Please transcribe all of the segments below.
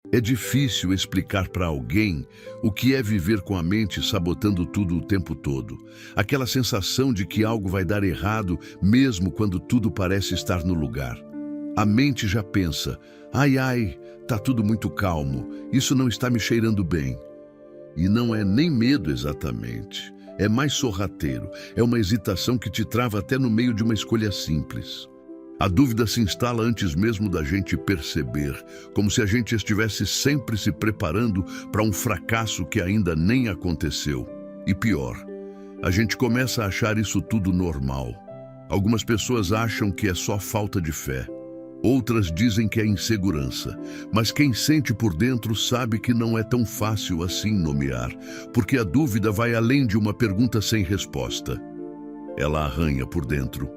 É difícil explicar para alguém o que é viver com a mente sabotando tudo o tempo todo. Aquela sensação de que algo vai dar errado mesmo quando tudo parece estar no lugar. A mente já pensa: ai, ai, tá tudo muito calmo, isso não está me cheirando bem. E não é nem medo exatamente, é mais sorrateiro, é uma hesitação que te trava até no meio de uma escolha simples. A dúvida se instala antes mesmo da gente perceber, como se a gente estivesse sempre se preparando para um fracasso que ainda nem aconteceu. E pior, a gente começa a achar isso tudo normal. Algumas pessoas acham que é só falta de fé. Outras dizem que é insegurança, mas quem sente por dentro sabe que não é tão fácil assim nomear, porque a dúvida vai além de uma pergunta sem resposta. Ela arranha por dentro.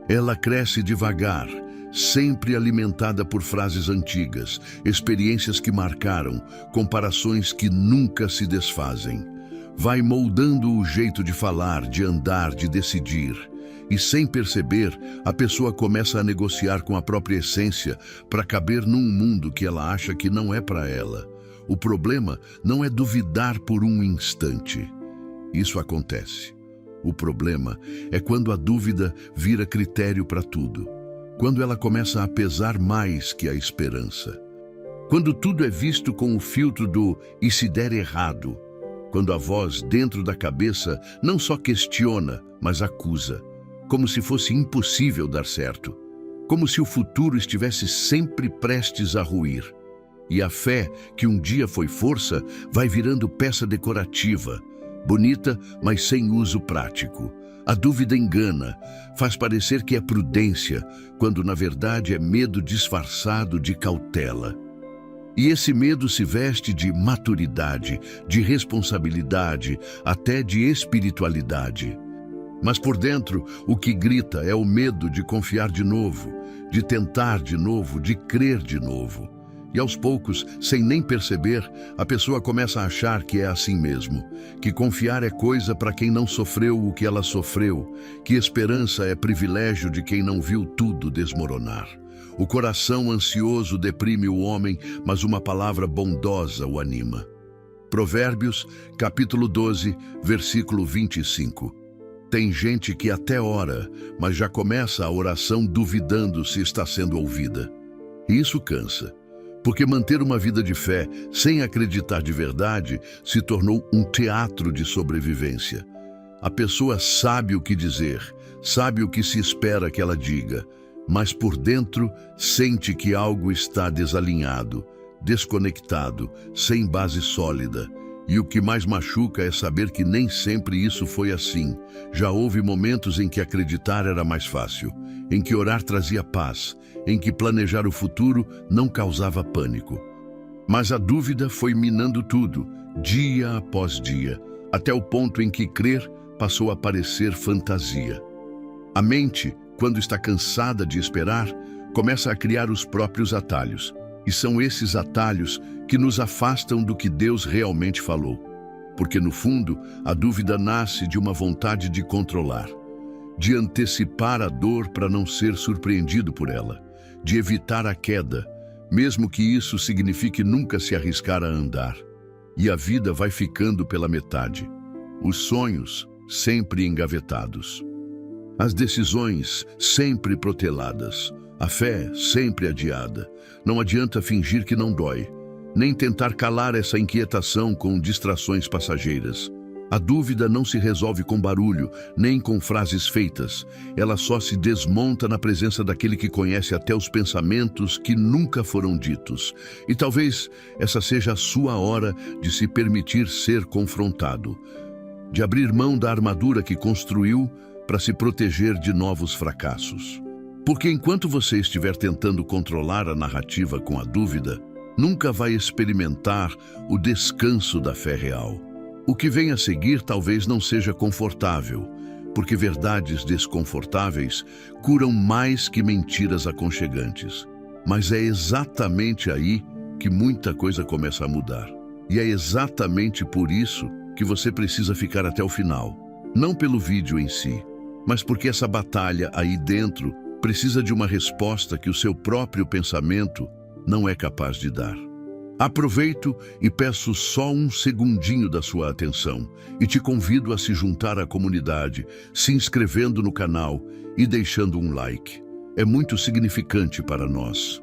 Ela cresce devagar, sempre alimentada por frases antigas, experiências que marcaram, comparações que nunca se desfazem. Vai moldando o jeito de falar, de andar, de decidir. E sem perceber, a pessoa começa a negociar com a própria essência para caber num mundo que ela acha que não é para ela. O problema não é duvidar por um instante. Isso acontece. O problema é quando a dúvida vira critério para tudo. Quando ela começa a pesar mais que a esperança. Quando tudo é visto com o filtro do "e se der errado?". Quando a voz dentro da cabeça não só questiona, mas acusa. Como se fosse impossível dar certo. Como se o futuro estivesse sempre prestes a ruir. E a fé, que um dia foi força, vai virando peça decorativa. Bonita, mas sem uso prático. A dúvida engana, faz parecer que é prudência, quando na verdade é medo disfarçado de cautela. E esse medo se veste de maturidade, de responsabilidade, até de espiritualidade. Mas por dentro, o que grita é o medo de confiar de novo, de tentar de novo, de crer de novo. E aos poucos, sem nem perceber, a pessoa começa a achar que é assim mesmo, que confiar é coisa para quem não sofreu o que ela sofreu, que esperança é privilégio de quem não viu tudo desmoronar. O coração ansioso deprime o homem, mas uma palavra bondosa o anima. Provérbios, capítulo 12, versículo 25. Tem gente que até ora, mas já começa a oração duvidando se está sendo ouvida. E isso cansa. Porque manter uma vida de fé sem acreditar de verdade se tornou um teatro de sobrevivência. A pessoa sabe o que dizer, sabe o que se espera que ela diga, mas por dentro sente que algo está desalinhado, desconectado, sem base sólida. E o que mais machuca é saber que nem sempre isso foi assim. Já houve momentos em que acreditar era mais fácil, em que orar trazia paz, em que planejar o futuro não causava pânico. Mas a dúvida foi minando tudo, dia após dia, até o ponto em que crer passou a parecer fantasia. A mente, quando está cansada de esperar, começa a criar os próprios atalhos. E são esses atalhos que nos afastam do que Deus realmente falou. Porque, no fundo, a dúvida nasce de uma vontade de controlar, de antecipar a dor para não ser surpreendido por ela, de evitar a queda, mesmo que isso signifique nunca se arriscar a andar. E a vida vai ficando pela metade. Os sonhos sempre engavetados. As decisões sempre proteladas. A fé sempre adiada. Não adianta fingir que não dói, nem tentar calar essa inquietação com distrações passageiras. A dúvida não se resolve com barulho, nem com frases feitas. Ela só se desmonta na presença daquele que conhece até os pensamentos que nunca foram ditos. E talvez essa seja a sua hora de se permitir ser confrontado, de abrir mão da armadura que construiu para se proteger de novos fracassos. Porque enquanto você estiver tentando controlar a narrativa com a dúvida, nunca vai experimentar o descanso da fé real. O que vem a seguir talvez não seja confortável, porque verdades desconfortáveis curam mais que mentiras aconchegantes. Mas é exatamente aí que muita coisa começa a mudar. E é exatamente por isso que você precisa ficar até o final. Não pelo vídeo em si, mas porque essa batalha aí dentro precisa de uma resposta que o seu próprio pensamento não é capaz de dar. Aproveito e peço só um segundinho da sua atenção e te convido a se juntar à comunidade, se inscrevendo no canal e deixando um like. É muito significante para nós.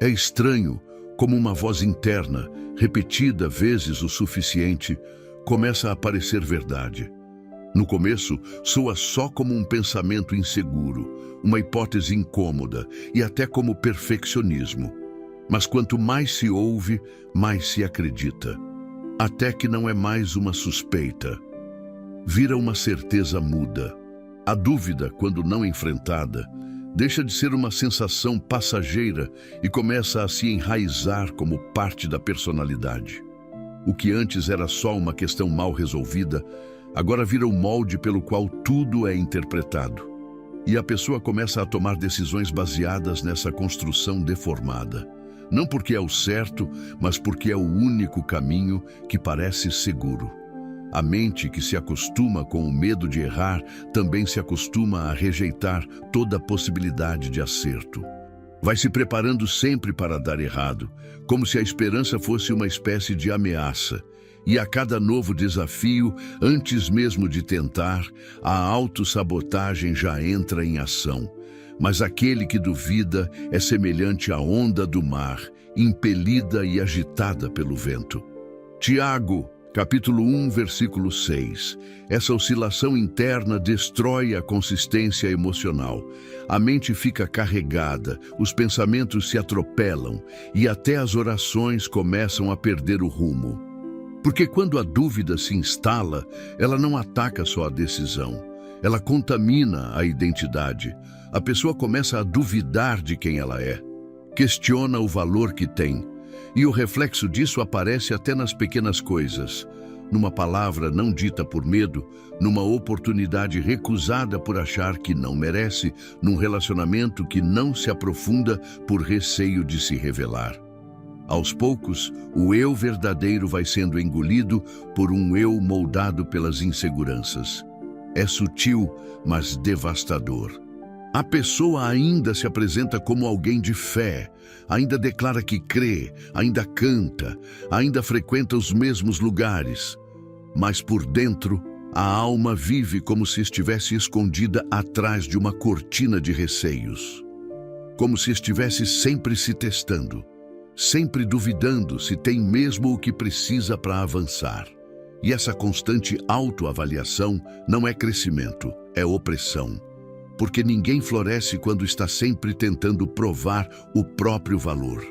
É estranho como uma voz interna, repetida vezes o suficiente, começa a parecer verdade. No começo, soa só como um pensamento inseguro, uma hipótese incômoda e até como perfeccionismo. Mas quanto mais se ouve, mais se acredita. Até que não é mais uma suspeita. Vira uma certeza muda. A dúvida, quando não enfrentada, deixa de ser uma sensação passageira e começa a se enraizar como parte da personalidade. O que antes era só uma questão mal resolvida, agora vira o molde pelo qual tudo é interpretado. E a pessoa começa a tomar decisões baseadas nessa construção deformada. Não porque é o certo, mas porque é o único caminho que parece seguro. A mente que se acostuma com o medo de errar também se acostuma a rejeitar toda possibilidade de acerto. Vai se preparando sempre para dar errado, como se a esperança fosse uma espécie de ameaça. E a cada novo desafio, antes mesmo de tentar, a autossabotagem já entra em ação. Mas aquele que duvida é semelhante à onda do mar, impelida e agitada pelo vento. Tiago, capítulo 1, versículo 6. Essa oscilação interna destrói a consistência emocional. A mente fica carregada, os pensamentos se atropelam e até as orações começam a perder o rumo. Porque quando a dúvida se instala, ela não ataca só a decisão, ela contamina a identidade. A pessoa começa a duvidar de quem ela é, questiona o valor que tem, e o reflexo disso aparece até nas pequenas coisas, numa palavra não dita por medo, numa oportunidade recusada por achar que não merece, num relacionamento que não se aprofunda por receio de se revelar. Aos poucos, o eu verdadeiro vai sendo engolido por um eu moldado pelas inseguranças. É sutil, mas devastador. A pessoa ainda se apresenta como alguém de fé, ainda declara que crê, ainda canta, ainda frequenta os mesmos lugares. Mas por dentro, a alma vive como se estivesse escondida atrás de uma cortina de receios. Como se estivesse sempre se testando, sempre duvidando se tem mesmo o que precisa para avançar. E essa constante autoavaliação não é crescimento, é opressão. Porque ninguém floresce quando está sempre tentando provar o próprio valor.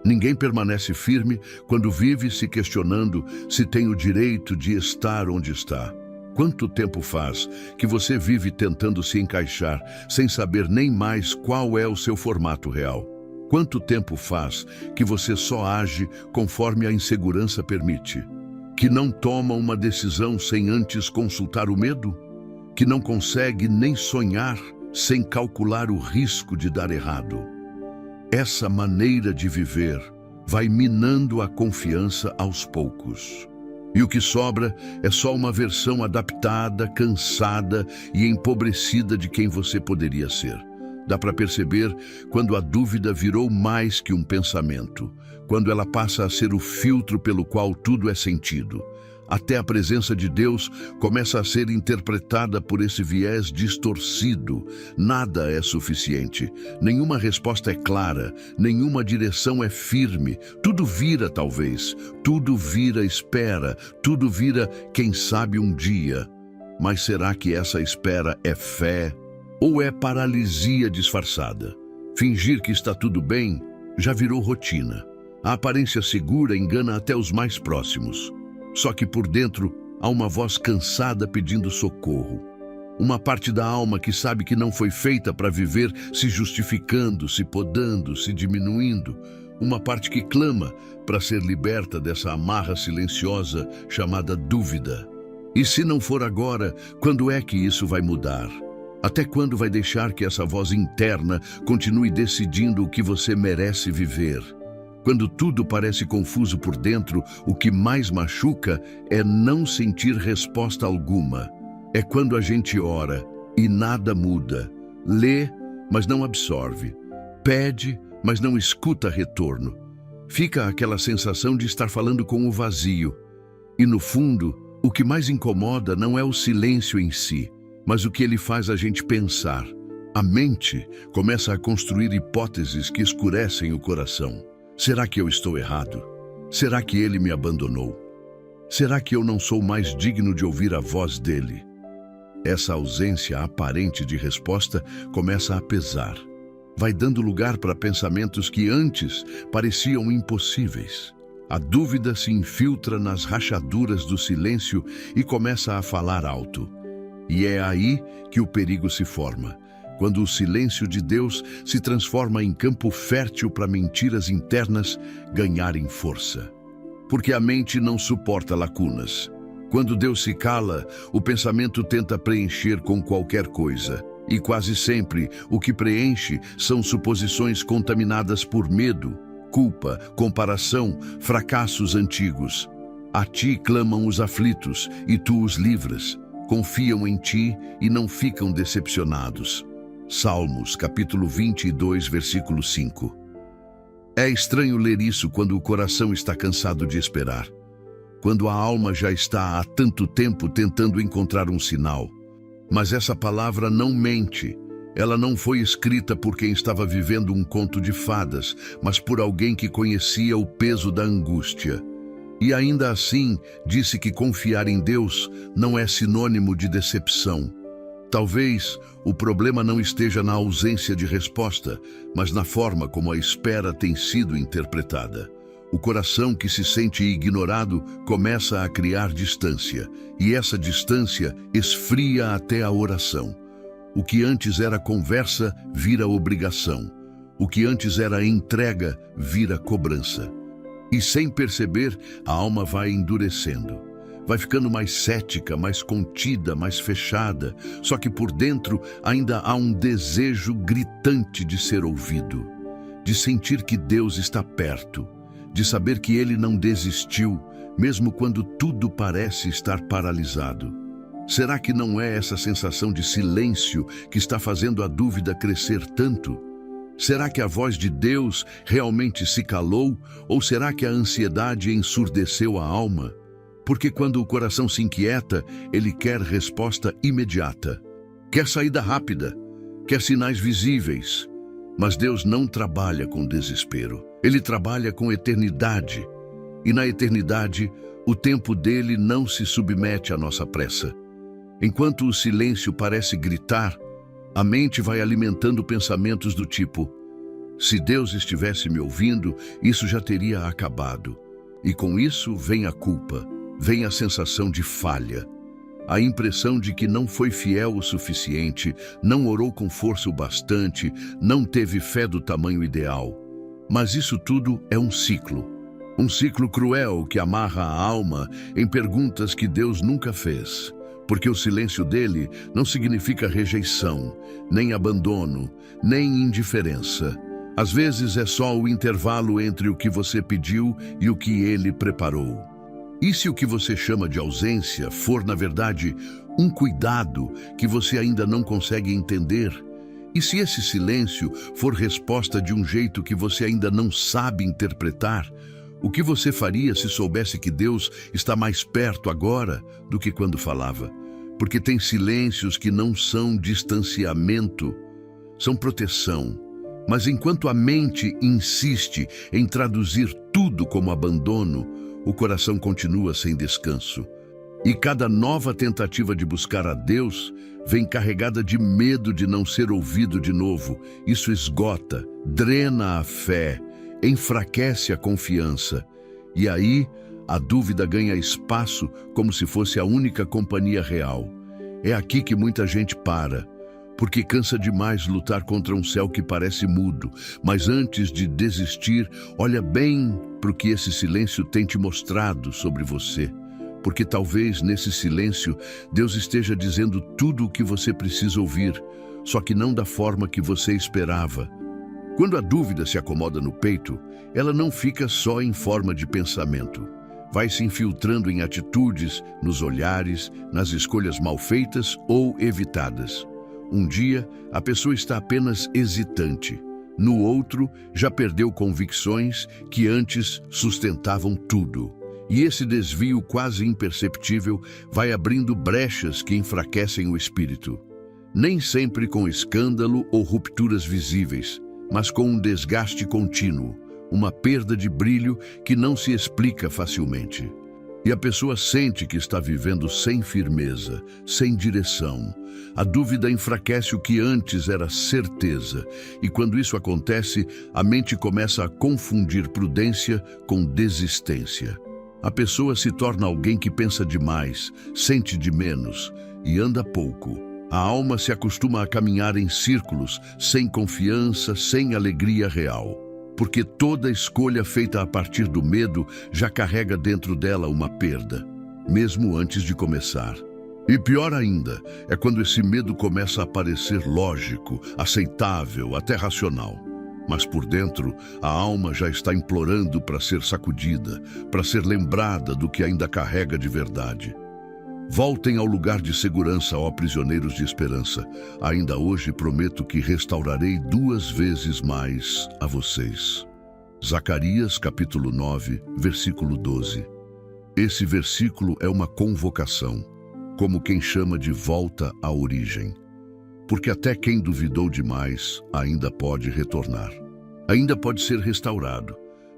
Ninguém permanece firme quando vive se questionando se tem o direito de estar onde está. Quanto tempo faz que você vive tentando se encaixar sem saber nem mais qual é o seu formato real? Quanto tempo faz que você só age conforme a insegurança permite? Que não toma uma decisão sem antes consultar o medo? Que não consegue nem sonhar sem calcular o risco de dar errado? Essa maneira de viver vai minando a confiança aos poucos. E o que sobra é só uma versão adaptada, cansada e empobrecida de quem você poderia ser. Dá para perceber quando a dúvida virou mais que um pensamento, quando ela passa a ser o filtro pelo qual tudo é sentido. Até a presença de Deus começa a ser interpretada por esse viés distorcido. Nada é suficiente, nenhuma resposta é clara, nenhuma direção é firme. Tudo vira talvez, tudo vira espera, tudo vira quem sabe um dia. Mas será que essa espera é fé ou é paralisia disfarçada? Fingir que está tudo bem já virou rotina. A aparência segura engana até os mais próximos. Só que por dentro há uma voz cansada pedindo socorro. Uma parte da alma que sabe que não foi feita para viver se justificando, se podando, se diminuindo. Uma parte que clama para ser liberta dessa amarra silenciosa chamada dúvida. E se não for agora, quando é que isso vai mudar? Até quando vai deixar que essa voz interna continue decidindo o que você merece viver? Quando tudo parece confuso por dentro, o que mais machuca é não sentir resposta alguma. É quando a gente ora e nada muda. Lê, mas não absorve. Pede, mas não escuta retorno. Fica aquela sensação de estar falando com o vazio. E no fundo, o que mais incomoda não é o silêncio em si, mas o que ele faz a gente pensar. A mente começa a construir hipóteses que escurecem o coração. Será que eu estou errado? Será que ele me abandonou? Será que eu não sou mais digno de ouvir a voz dele? Essa ausência aparente de resposta começa a pesar. Vai dando lugar para pensamentos que antes pareciam impossíveis. A dúvida se infiltra nas rachaduras do silêncio e começa a falar alto. E é aí que o perigo se forma, quando o silêncio de Deus se transforma em campo fértil para mentiras internas ganharem força. Porque a mente não suporta lacunas. Quando Deus se cala, o pensamento tenta preencher com qualquer coisa. E quase sempre o que preenche são suposições contaminadas por medo, culpa, comparação, fracassos antigos. A ti clamam os aflitos e tu os livras. Confiam em ti e não ficam decepcionados. Salmos, capítulo 22, versículo 5. É estranho ler isso quando o coração está cansado de esperar, quando a alma já está há tanto tempo tentando encontrar um sinal. Mas essa palavra não mente. Ela não foi escrita por quem estava vivendo um conto de fadas, mas por alguém que conhecia o peso da angústia. E ainda assim, disse que confiar em Deus não é sinônimo de decepção. Talvez o problema não esteja na ausência de resposta, mas na forma como a espera tem sido interpretada. O coração que se sente ignorado começa a criar distância, e essa distância esfria até a oração. O que antes era conversa vira obrigação. O que antes era entrega vira cobrança. E sem perceber, a alma vai endurecendo. Vai ficando mais cética, mais contida, mais fechada. Só que por dentro ainda há um desejo gritante de ser ouvido, de sentir que Deus está perto, de saber que Ele não desistiu, mesmo quando tudo parece estar paralisado. Será que não é essa sensação de silêncio que está fazendo a dúvida crescer tanto? Será que a voz de Deus realmente se calou? Ou será que a ansiedade ensurdeceu a alma? Porque quando o coração se inquieta, ele quer resposta imediata. Quer saída rápida, quer sinais visíveis. Mas Deus não trabalha com desespero. Ele trabalha com eternidade. E na eternidade, o tempo dele não se submete à nossa pressa. Enquanto o silêncio parece gritar, a mente vai alimentando pensamentos do tipo: se Deus estivesse me ouvindo, isso já teria acabado. E com isso vem a culpa, vem a sensação de falha, a impressão de que não foi fiel o suficiente, não orou com força o bastante, não teve fé do tamanho ideal. Mas isso tudo é um ciclo cruel que amarra a alma em perguntas que Deus nunca fez. Porque o silêncio dele não significa rejeição, nem abandono, nem indiferença. Às vezes é só o intervalo entre o que você pediu e o que ele preparou. E se o que você chama de ausência for, na verdade, um cuidado que você ainda não consegue entender? E se esse silêncio for resposta de um jeito que você ainda não sabe interpretar? O que você faria se soubesse que Deus está mais perto agora do que quando falava? Porque tem silêncios que não são distanciamento, são proteção. Mas enquanto a mente insiste em traduzir tudo como abandono, o coração continua sem descanso. E cada nova tentativa de buscar a Deus vem carregada de medo de não ser ouvido de novo. Isso esgota, drena a fé, enfraquece a confiança. E aí, a dúvida ganha espaço como se fosse a única companhia real. É aqui que muita gente para, porque cansa demais lutar contra um céu que parece mudo. Mas antes de desistir, olha bem para o que esse silêncio tem te mostrado sobre você. Porque talvez nesse silêncio Deus esteja dizendo tudo o que você precisa ouvir, só que não da forma que você esperava. Quando a dúvida se acomoda no peito, ela não fica só em forma de pensamento. Vai se infiltrando em atitudes, nos olhares, nas escolhas mal feitas ou evitadas. Um dia, a pessoa está apenas hesitante. No outro, já perdeu convicções que antes sustentavam tudo. E esse desvio quase imperceptível vai abrindo brechas que enfraquecem o espírito. Nem sempre com escândalo ou rupturas visíveis, mas com um desgaste contínuo, uma perda de brilho que não se explica facilmente. E a pessoa sente que está vivendo sem firmeza, sem direção. A dúvida enfraquece o que antes era certeza, e quando isso acontece, a mente começa a confundir prudência com desistência. A pessoa se torna alguém que pensa demais, sente de menos e anda pouco. A alma se acostuma a caminhar em círculos, sem confiança, sem alegria real. Porque toda escolha feita a partir do medo já carrega dentro dela uma perda, mesmo antes de começar. E pior ainda, é quando esse medo começa a parecer lógico, aceitável, até racional. Mas por dentro, a alma já está implorando para ser sacudida, para ser lembrada do que ainda carrega de verdade. Voltem ao lugar de segurança, ó prisioneiros de esperança. Ainda hoje prometo que restaurarei 2 vezes mais a vocês. Zacarias, capítulo 9, versículo 12. Esse versículo é uma convocação, como quem chama de volta à origem. Porque até quem duvidou demais ainda pode retornar. Ainda pode ser restaurado.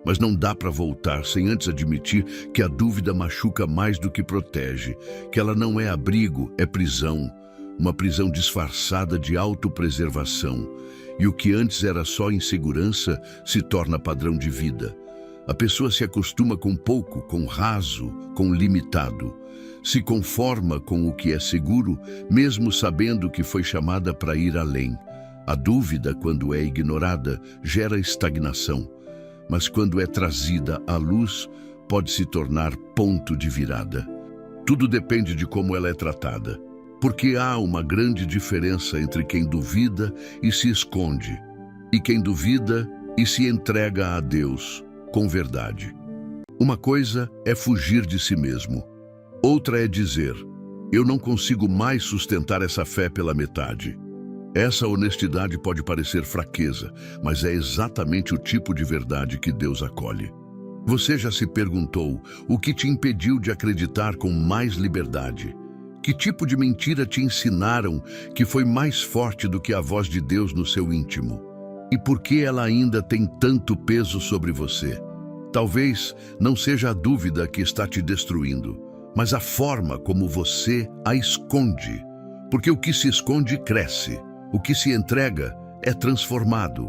Mas não dá para voltar sem antes admitir que a dúvida machuca mais do que protege, que ela não é abrigo, é prisão, uma prisão disfarçada de autopreservação, e o que antes era só insegurança se torna padrão de vida. A pessoa se acostuma com pouco, com raso, com limitado. Se conforma com o que é seguro, mesmo sabendo que foi chamada para ir além. A dúvida, quando é ignorada, gera estagnação. Mas quando é trazida à luz, pode se tornar ponto de virada. Tudo depende de como ela é tratada, porque há uma grande diferença entre quem duvida e se esconde, e quem duvida e se entrega a Deus com verdade. Uma coisa é fugir de si mesmo, outra é dizer: eu não consigo mais sustentar essa fé pela metade. Essa honestidade pode parecer fraqueza, mas é exatamente o tipo de verdade que Deus acolhe. Você já se perguntou o que te impediu de acreditar com mais liberdade? Que tipo de mentira te ensinaram que foi mais forte do que a voz de Deus no seu íntimo? E por que ela ainda tem tanto peso sobre você? Talvez não seja a dúvida que está te destruindo, mas a forma como você a esconde. Porque o que se esconde cresce. O que se entrega é transformado.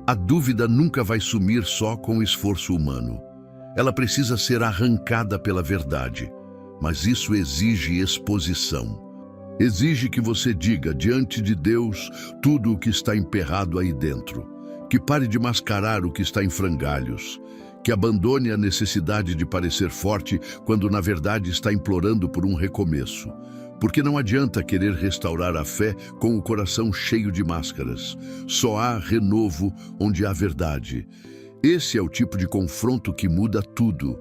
A dúvida nunca vai sumir só com esforço humano. Ela precisa ser arrancada pela verdade, mas isso exige exposição. Exige que você diga diante de Deus tudo o que está emperrado aí dentro, que pare de mascarar o que está em frangalhos, que abandone a necessidade de parecer forte quando na verdade está implorando por um recomeço. Porque não adianta querer restaurar a fé com o coração cheio de máscaras. Só há renovo onde há verdade. Esse é o tipo de confronto que muda tudo,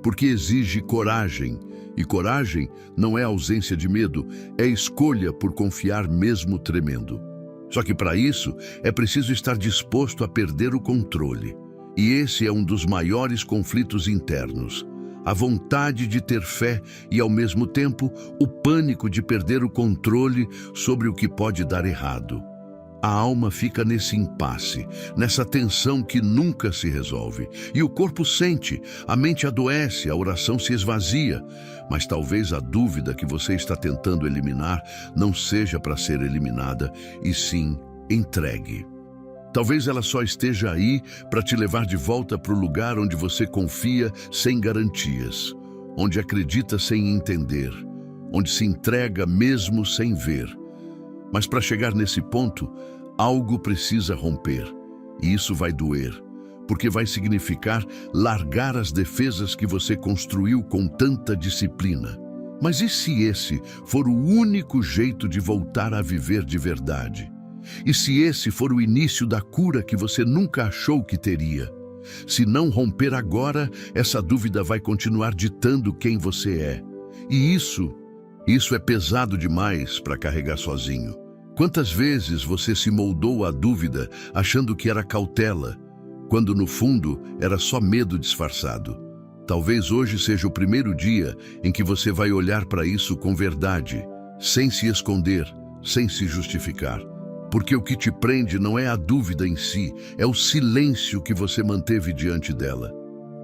porque exige coragem. E coragem não é ausência de medo, é escolha por confiar mesmo tremendo. Só que para isso é preciso estar disposto a perder o controle. E esse é um dos maiores conflitos internos. A vontade de ter fé e, ao mesmo tempo, o pânico de perder o controle sobre o que pode dar errado. A alma fica nesse impasse, nessa tensão que nunca se resolve. E o corpo sente, a mente adoece, a oração se esvazia. Mas talvez a dúvida que você está tentando eliminar não seja para ser eliminada, e sim entregue. Talvez ela só esteja aí para te levar de volta para o lugar onde você confia sem garantias, onde acredita sem entender, onde se entrega mesmo sem ver. Mas para chegar nesse ponto, algo precisa romper, e isso vai doer, porque vai significar largar as defesas que você construiu com tanta disciplina. Mas e se esse for o único jeito de voltar a viver de verdade? E se esse for o início da cura que você nunca achou que teria? Se não romper agora, essa dúvida vai continuar ditando quem você é. E isso é pesado demais para carregar sozinho. Quantas vezes você se moldou à dúvida achando que era cautela, quando no fundo era só medo disfarçado? Talvez hoje seja o primeiro dia em que você vai olhar para isso com verdade, sem se esconder, sem se justificar. Porque o que te prende não é a dúvida em si, é o silêncio que você manteve diante dela.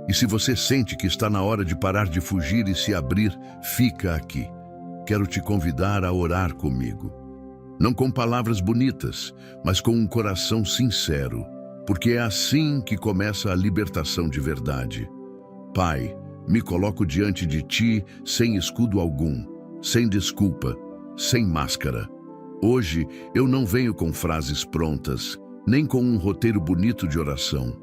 E se você sente que está na hora de parar de fugir e se abrir, fica aqui. Quero te convidar a orar comigo. Não com palavras bonitas, mas com um coração sincero, porque é assim que começa a libertação de verdade. Pai, me coloco diante de ti sem escudo algum, sem desculpa, sem máscara. Hoje eu não venho com frases prontas, nem com um roteiro bonito de oração.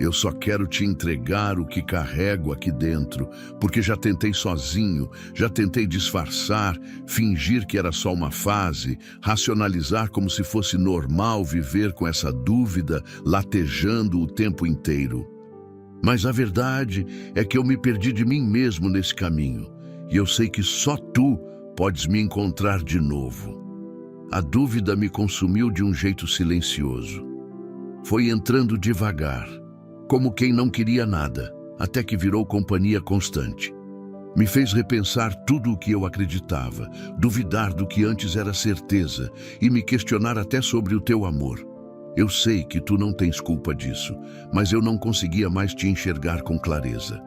Eu só quero te entregar o que carrego aqui dentro, porque já tentei sozinho, já tentei disfarçar, fingir que era só uma fase, racionalizar como se fosse normal viver com essa dúvida latejando o tempo inteiro. Mas a verdade é que eu me perdi de mim mesmo nesse caminho, e eu sei que só tu podes me encontrar de novo. A dúvida me consumiu de um jeito silencioso. Foi entrando devagar, como quem não queria nada, até que virou companhia constante. Me fez repensar tudo o que eu acreditava, duvidar do que antes era certeza e me questionar até sobre o teu amor. Eu sei que tu não tens culpa disso, mas eu não conseguia mais te enxergar com clareza.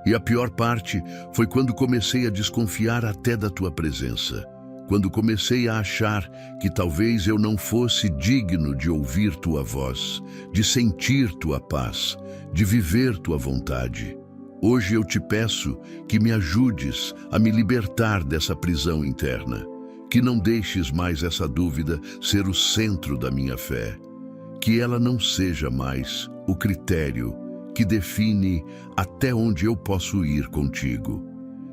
E a pior parte foi quando comecei a desconfiar até da tua presença. Quando comecei a achar que talvez eu não fosse digno de ouvir tua voz, de sentir tua paz, de viver tua vontade. Hoje eu te peço que me ajudes a me libertar dessa prisão interna, que não deixes mais essa dúvida ser o centro da minha fé, que ela não seja mais o critério que define até onde eu posso ir contigo.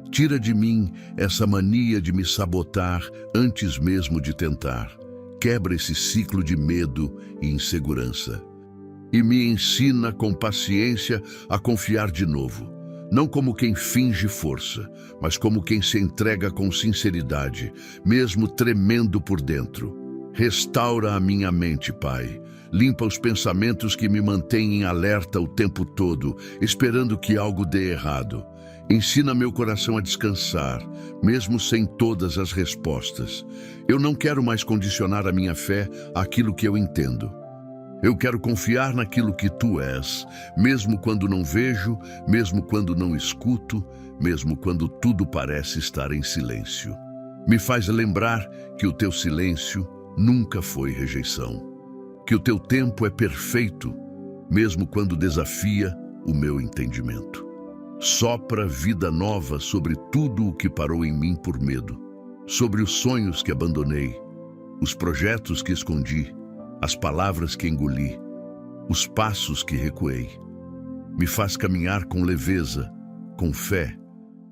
Tira de mim essa mania de me sabotar antes mesmo de tentar. Quebra esse ciclo de medo e insegurança. E me ensina com paciência a confiar de novo. Não como quem finge força, mas como quem se entrega com sinceridade, mesmo tremendo por dentro. Restaura a minha mente, Pai. Limpa os pensamentos que me mantêm em alerta o tempo todo, esperando que algo dê errado. Ensina meu coração a descansar, mesmo sem todas as respostas. Eu não quero mais condicionar a minha fé àquilo que eu entendo. Eu quero confiar naquilo que tu és, mesmo quando não vejo, mesmo quando não escuto, mesmo quando tudo parece estar em silêncio. Me faz lembrar que o teu silêncio nunca foi rejeição, que o teu tempo é perfeito, mesmo quando desafia o meu entendimento. Sopra vida nova sobre tudo o que parou em mim por medo, sobre os sonhos que abandonei, os projetos que escondi, as palavras que engoli, os passos que recuei. Me faz caminhar com leveza, com fé,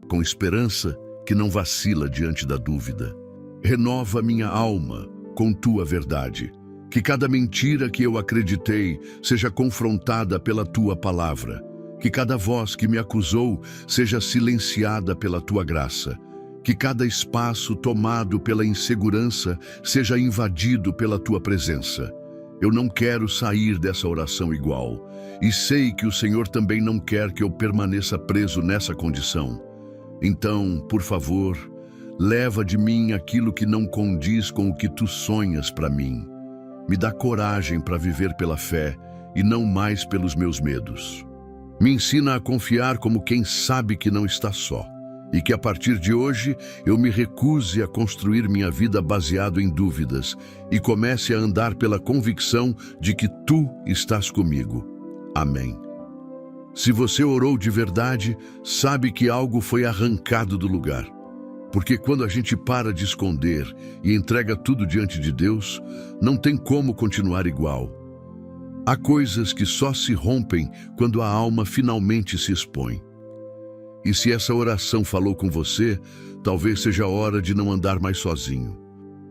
com esperança que não vacila diante da dúvida. Renova minha alma com tua verdade, que cada mentira que eu acreditei seja confrontada pela tua palavra. Que cada voz que me acusou seja silenciada pela tua graça. Que cada espaço tomado pela insegurança seja invadido pela tua presença. Eu não quero sair dessa oração igual. E sei que o Senhor também não quer que eu permaneça preso nessa condição. Então, por favor, leva de mim aquilo que não condiz com o que tu sonhas para mim. Me dá coragem para viver pela fé e não mais pelos meus medos. Me ensina a confiar como quem sabe que não está só, e que a partir de hoje eu me recuse a construir minha vida baseado em dúvidas e comece a andar pela convicção de que tu estás comigo. Amém. Se você orou de verdade, sabe que algo foi arrancado do lugar. Porque quando a gente para de esconder e entrega tudo diante de Deus, não tem como continuar igual. Há coisas que só se rompem quando a alma finalmente se expõe. E se essa oração falou com você, talvez seja a hora de não andar mais sozinho.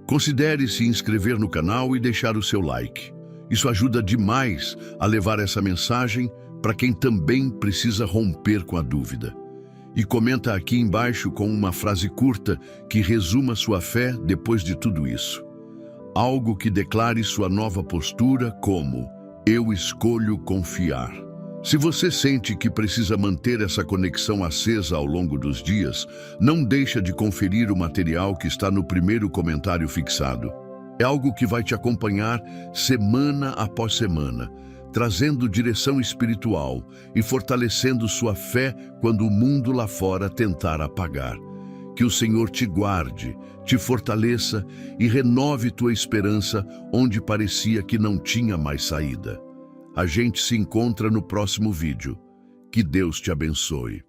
Considere se inscrever no canal e deixar o seu like. Isso ajuda demais a levar essa mensagem para quem também precisa romper com a dúvida. E comenta aqui embaixo com uma frase curta que resuma sua fé depois de tudo isso. Algo que declare sua nova postura como: eu escolho confiar. Se você sente que precisa manter essa conexão acesa ao longo dos dias, não deixa de conferir o material que está no primeiro comentário fixado. É algo que vai te acompanhar semana após semana, trazendo direção espiritual e fortalecendo sua fé quando o mundo lá fora tentar apagar. Que o Senhor te guarde, te fortaleça e renove tua esperança onde parecia que não tinha mais saída. A gente se encontra no próximo vídeo. Que Deus te abençoe.